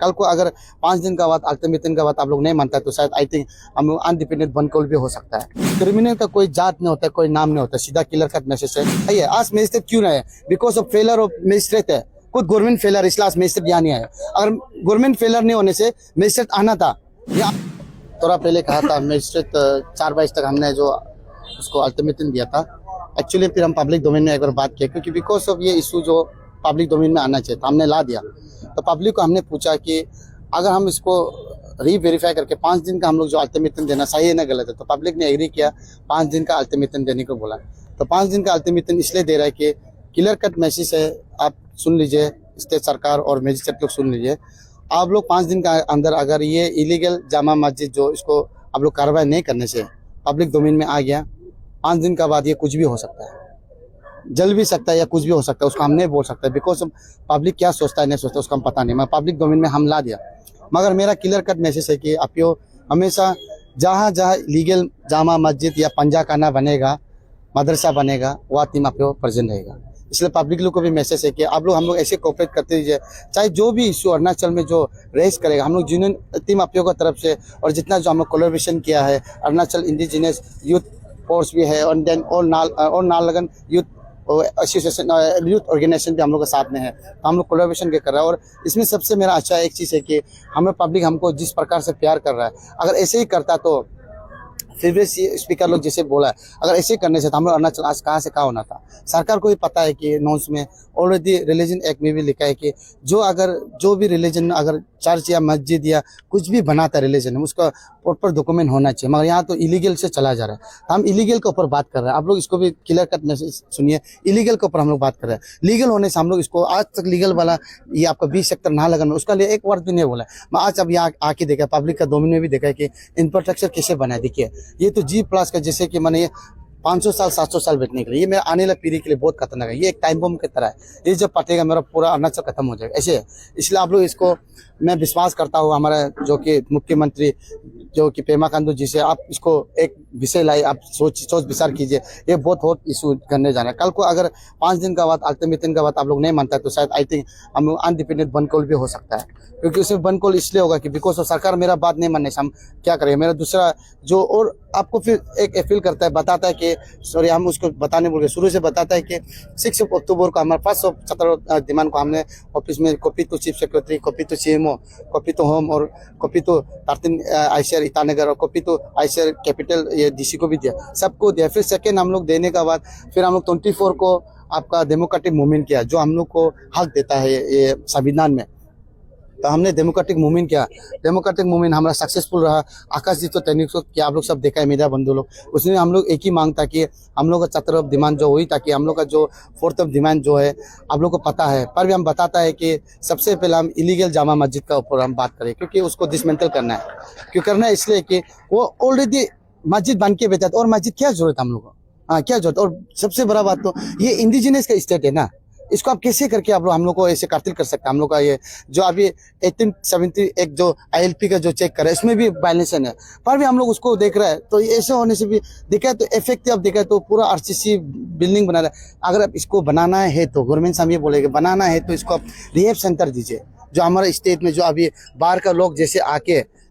कल को अगर 5 दिन का बाद अल्टीमेटम का बाद आप लोग नहीं मानता तो शायद आई थिंक हम लोग अनडिपेंडेंट बनकोल भी हो सकता है। क्रिमिनल का कोई जात नहीं होता, कोई नाम नहीं होता, सीधा क्लियर कट मैसेज है। आज मजिस्ट्रेट क्यों नहीं है? Because of failure of magistrate है, खुद गवर्नमेंट फेलर, इसलिए आज मजिस्ट्रेट यहाँ नहीं आया। अगर गवर्नमेंट फेलर नहीं होने से मजिस्ट्रेट आना था। या थोड़ा पहले कहा था मजिस्ट्रेट 4 तक हमने जो उसको अल्टीमेटम दिया था, एक्चुअली फिर हम पब्लिक डोमेन में एक बार बात किया, क्योंकि बिकॉज ऑफ ये इशू जो पब्लिक डोमेन में आना चाहिए था, हमने ला दिया। तो पब्लिक को हमने पूछा कि अगर हम इसको रीवेरीफाई करके 5 दिन का हम लोग जो अल्टीमेटम देना सही है ना गलत है, तो पब्लिक ने एग्री किया, 5 दिन का अल्टीमेटम देने को बोला। तो 5 दिन का अल्टीमेटम इसलिए दे रहा है कि क्लियर कट मैसेज है, आप सुन लीजिए, स्टेट सरकार और मजिस्ट्रेट लोग सुन लीजिए। आप लोग 5 दिन का अंदर अगर ये इलीगल जामा मस्जिद जो इसको आप लोग कार्रवाई नहीं करने से पब्लिक डोमेन में आ गया, 5 दिन का बाद ये कुछ भी हो सकता है, जल भी सकता है या कुछ भी हो सकता है, उसको हम नहीं बोल सकते। बिकॉज पब्लिक क्या सोचता है नहीं सोचता उसका हम पता नहीं। मैं पब्लिक डोमेन में हम ला दिया, मगर मेरा क्लियर कट मैसेज है कि आप हमेशा जहाँ जहाँ लीगल जामा मस्जिद या पंजाखाना बनेगा, मदरसा बनेगा, वह टीम आप प्रेजेंट रहेगा। इसलिए पब्लिक लोग को भी मैसेज है कि आप लोग हम लोग ऐसे कोऑपरेट करते रहिए, चाहे जो भी इशू अरुणाचल में जो रेस करेगा, हम लोग यूनियन टीम आप लोगों की तरफ से और जितना जो हम लोग कोलैबोरेशन किया है, अरुणाचल इंडिजिनस यूथ फोर्स भी है और देन और नालगन यूथ एसोसिएशन यूथ ऑर्गेनाइजेशन भी हम लोग के साथ में है। तो हम लोग कोलैबोरेशन के कर रहे हैं। और इसमें सबसे मेरा अच्छा एक चीज़ है कि हमें पब्लिक हमको जिस प्रकार से प्यार कर रहा है, अगर ऐसे ही करता तो प्रीवियस स्पीकर लोग जैसे बोला है, अगर ऐसे करने से तो हम लोग अरुणाचल आज कहाँ से कहाँ होना था। सरकार को भी पता है कि नॉन्स में ऑलरेडी रिलीजन एक्ट में भी लिखा है कि जो भी रिलीजन अगर चर्च या मस्जिद या कुछ भी बनाता है रिलीजन में, उसका प्रॉपर डॉक्यूमेंट होना चाहिए। मगर यहाँ तो इलीगल से चला जा रहा है। तो हम इलीगल के ऊपर बात कर रहे हैं, आप लोग इसको भी क्लियर कट मैसेज सुनिए। इलीगल के ऊपर हम लोग बात कर रहे हैं। लीगल होने से हम लोग इसको आज तक लीगल वाला ये आपका 20 सेक्टर नाहरलगुन में उसका लिए एक वर्ड भी नहीं बोला। मैं आज अब यहाँ आके देखा, पब्लिक का डोमेन में भी देखा है कि इंफ्रास्ट्रक्चर कैसे बना है। देखिए ये तो G+ का, जैसे कि मैंने 500 साल 700 साल बैठने के लिए, ये मेरे आने वाली पीढ़ी के लिए बहुत खतरनाक है। ये एक टाइम बम की तरह है, ये जब पटेगा मेरा पूरा अरुणाचल खत्म हो जाएगा ऐसे है। इसलिए आप लोग इसको, मैं विश्वास करता हूँ हमारा जो कि मुख्यमंत्री जो कि पेमा खांडू जी से, आप इसको एक विषय लाए, आप सोच विचार कीजिए। ये बहुत हॉट इशू करने जाना है। कल को अगर 5 दिन का बाद अल्टीमेटम का बाद आप लोग नहीं मानता तो शायद आई थिंक हम लोग अनडिपेंडेंट बनकोल भी हो सकता है। क्योंकि उसमें बनकोल इसलिए होगा कि बिकॉज ऑफ सरकार मेरा बात नहीं मानने से हम क्या करेंगे। मेरा दूसरा जो और आपको फिर एक अपील करता है, बताता है कि सॉरी हम उसको बताने बोल के शुरू से बताता है कि 6 अक्टूबर को हमारे 517 डिमांड को हमने ऑफिस में copy to chief secretary, copy to CMO, copy to home और कॉपी टू 13 ICR ईटानगर और कॉपी टू ICR कैपिटल ये DC को भी दिया, सबको दिया। फिर सेकेंड हम लोग देने के बाद फिर हम लोग 24 को आपका डेमोक्रेटिक मूवमेंट किया, जो हम लोग को हक देता है ये संविधान में। तो हमने डेमोक्रेटिक मूवमेंट किया। डेमोक्रेटिक मूवमेंट हमारा सक्सेसफुल रहा। आकाश जी तो टेक्निक किया, आप लोग सब देखा है, मीडिया बंधु लोग। उसमें हम लोग एक ही मांग था कि हम लोग का 4th डिमांड जो हुई, ताकि हम लोग का जो 4th डिमांड जो है आप लोग को पता है, पर भी हम बताता है कि सबसे पहले हम इलीगल जामा मस्जिद का ऊपर हम बात करें, क्योंकि उसको डिसमेंटल करना है। क्यों करना है? इसलिए कि वो ऑलरेडी मस्जिद बन के बेचा था, और मस्जिद क्या जरूरत है हम लोग को, क्या जरूरत। और सबसे बड़ा बात तो ये इंडिजिनस का स्टेट है ना, इसको आप कैसे करके आप लोग हम लोग को ऐसे कातिल कर सकते हैं। हम लोग का ये जो अभी 1871 जो ILP का जो चेक करे, इसमें भी वायलेशन है, पर भी हम लोग उसको देख रहे हैं। तो ऐसे होने से भी देखा है तो इफेक्टिव देखा है तो पूरा RCC बिल्डिंग बना रहा है। अगर आप इसको बनाना है तो गवर्नमेंट से हम ये बोलेंगे, बनाना है तो इसको आप रिहेब सेंटर दीजिए। जो हमारे स्टेट में जो अभी बाहर का लोग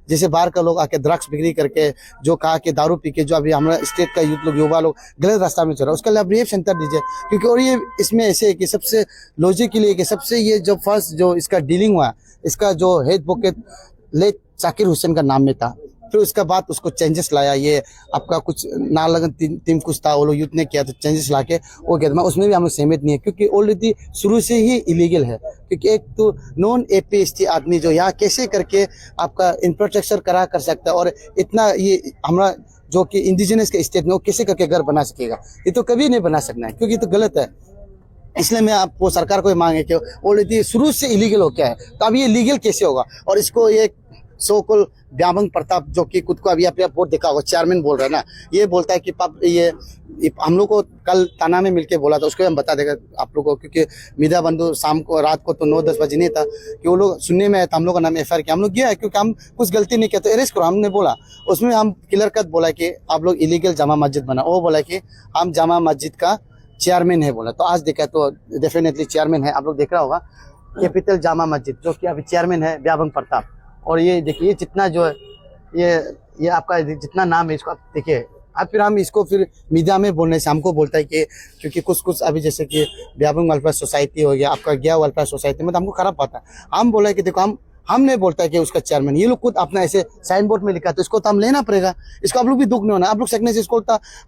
जैसे बाहर का लोग आके ड्रग्स बिक्री करके, जो कहा कि दारू पी के जो अभी हमारा स्टेट का यूथ लोग, युवा लोग गलत रास्ता में चल रहा है, उसके लिए आप रिहेब सेंटर दीजिए। क्योंकि और ये इसमें ऐसे है कि सबसे लॉजिकली कि सबसे ये जो फर्स्ट जो इसका डीलिंग हुआ, इसका जो हेड बुकेट लेट जाकिर हुसैन का नाम में था। फिर उसके बाद उसको चेंजेस लाया, ये आपका कुछ नालगन टीम कुछ था, वो लोग यूथ ने किया, तो चेंजेस ला के वो कहते हैं। उसमें भी हम लोग सहमत नहीं है, क्योंकि ऑलरेडी शुरू से ही इलीगल है। क्योंकि एक तो नॉन APST आदमी जो यहाँ कैसे करके आपका इंफ्रास्ट्रक्चर कर सकता है, और इतना ये हमारा जो कि इंडिजिनस के स्टेट में वो कैसे करके घर बना सकेगा, ये तो कभी नहीं बना सकना है, क्योंकि ये तो गलत है। इसलिए मैं आपको सरकार को मांगे कि ऑलरेडी शुरू से इलीगल हो क्या है, तो अब ये लीगल कैसे होगा। और इसको ये सोकुल व्यामंग प्रताप जो कि खुद को अभी आपने वोट देखा होगा, चेयरमैन बोल रहा है ना, ये बोलता है कि ये हम लोग को कल थाना में मिलके बोला था, उसको हम बता देगा आप लोग को। क्योंकि मीडिया बंधु शाम को रात को तो 9-10 बजे नहीं था कि वो लोग सुनने में आया था, हम लोग का नाम FIR किया, हम लोग गया है क्योंकि हम कुछ गलती नहीं किया तो अरेस्ट करो हमने बोला। उसमें हम क्लियर कट बोला कि आप लोग इलीगल जामा मस्जिद बना, वो बोला कि हम जामा मस्जिद का चेयरमैन है बोला। तो आज देखा तो डेफिनेटली चेयरमैन है, आप लोग देख रहा होगा। कैपिटल जामा मस्जिद, जो कि अभी चेयरमैन है व्याबंग प्रताप। और ये देखिए, ये जितना जो है ये आपका जितना नाम है, इसको आप देखिए। अब फिर हम इसको फिर मीडिया में बोलने से हमको बोलता है कि क्योंकि कुछ अभी जैसे कि व्याबंग वेलफेयर सोसाइटी हो गया, आपका गया वेलफेयर सोसाइटी में, तो हमको खराब पाता है। हम बोला कि देखो, हम नहीं बोलता है कि उसका चेयरमैन, ये लोग खुद अपना ऐसे साइन बोर्ड में लिखा, तो इसको तो हम लेना पड़ेगा। इसको आप लोग भी दुख नहीं होना, आप लोग सकने से इसको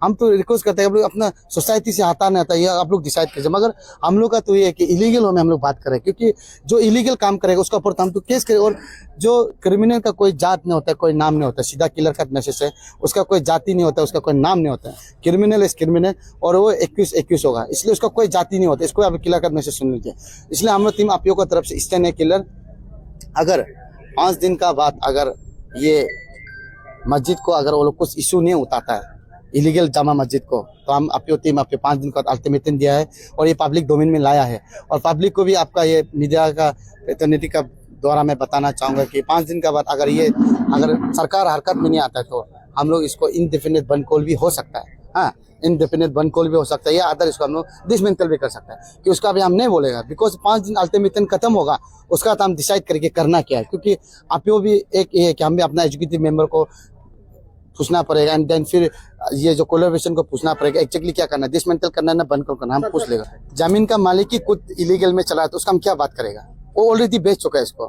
हम तो रिक्वेस्ट करते हैं, आप लोग अपना सोसाइटी से हटा नहीं आता, ये आप लोग डिसाइड कीजिए। मगर हम लोग का तो ये है कि इलीगल हो में हम लोग बात करें, क्योंकि जो इलीगल काम करेगा उसका ऊपर तो हम तो केस करें। और जो क्रिमिनल का कोई जात नहीं होता, कोई नाम नहीं होता, सीधा किलर कट मैसेज है, उसका कोई जाति नहीं होता, उसका कोई नाम नहीं होता। क्रिमिनल इज क्रिमिनल, और वो 21 होगा, इसलिए उसका कोई जाति नहीं होता। इसको आप किलर कट मैसेज सुन लीजिए। इसलिए हम लोग टीम आपियों की तरफ से स्टैंड है किलर। अगर 5 दिन का बाद अगर ये मस्जिद को अगर वो लोग कुछ इशू नहीं उठाता है इलीगल जामा मस्जिद को, तो हम अपनी टीम आपके 5 दिन का अल्टीमेटम दिया है और ये पब्लिक डोमेन में लाया है। और पब्लिक को भी आपका ये मीडिया का प्रतिनिधि का द्वारा मैं बताना चाहूँगा कि 5 दिन का बाद अगर सरकार हरकत में नहीं आता है, तो हम लोग इसको इनडेफिनिट बंद कॉल भी हो सकता है। हाँ, इनडेफिनिट बंद कॉल भी हो सकता है, या अदर इसको हम लोग डिसमेंटल भी कर सकते हैं, कि उसका भी हम नहीं बोलेगा। बिकॉज 5 दिन अल्टीमेटम खत्म होगा, उसका तो हम डिसाइड करके करना क्या है। क्योंकि आप भी एक ये है कि हम भी अपना एजुकेटिव मेंबर को पूछना पड़ेगा, एंड देन फिर ये जो कोलैबोरेशन को पूछना पड़ेगा एक्चुअली क्या करना है, डिसमेंटल करना है ना बंद करना, हम पूछ लेगा। जमीन का मालिक ही खुद इलीगल में चला है, तो उसका हम क्या बात करेगा? वो ऑलरेडी बेच चुका है इसको,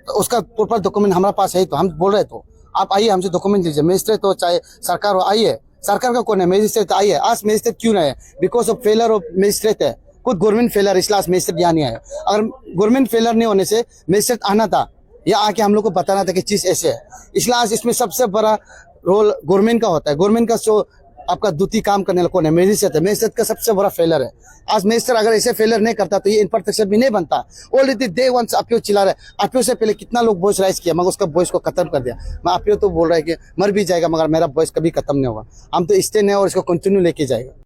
तो उसका प्रॉपर डॉक्यूमेंट हमारे पास है। तो हम बोल रहे, तो आप आइए हमसे डॉक्यूमेंट लीजिए, मजिस्ट्रेट हो चाहे सरकार हो, आइए। सरकार का कौन है? मजिस्ट्रेट। आइए, आज मजिस्ट्रेट क्यों नहीं है? Because of failure of magistrate है, खुद गवर्नमेंट फेलर, इसलिए आज मजिस्ट्रेट यहाँ नहीं आया। अगर गवर्नमेंट फेलर नहीं होने से मजिस्ट्रेट आना था, या आके हम लोग को बताना था कि चीज ऐसे है। इसलिए आज इसमें सबसे बड़ा रोल गवर्नमेंट का होता है। गवर्नमेंट का जो आपका द्वितीय काम करने वाला कौन है? मजिस्ट्रेट है। मजिस्ट्रेट का सबसे बड़ा फेलर है। आज मजिस्ट्रेट अगर ऐसे फेलर नहीं करता तो ये इंफ्रास्ट्रक्चर भी नहीं बनता। ऑलरेडी डे वन से आपियो चिल्ला रहे, आपियो से पहले कितना लोग वॉइस राइज किया, मगर उसका वॉइस को खत्म कर दिया। मैं आपियो तो बोल रहा है कि मर भी जाएगा, मगर मेरा वॉइस कभी खत्म नहीं होगा। हम तो स्टैंड है और इसको कंटिन्यू लेके जाएगा।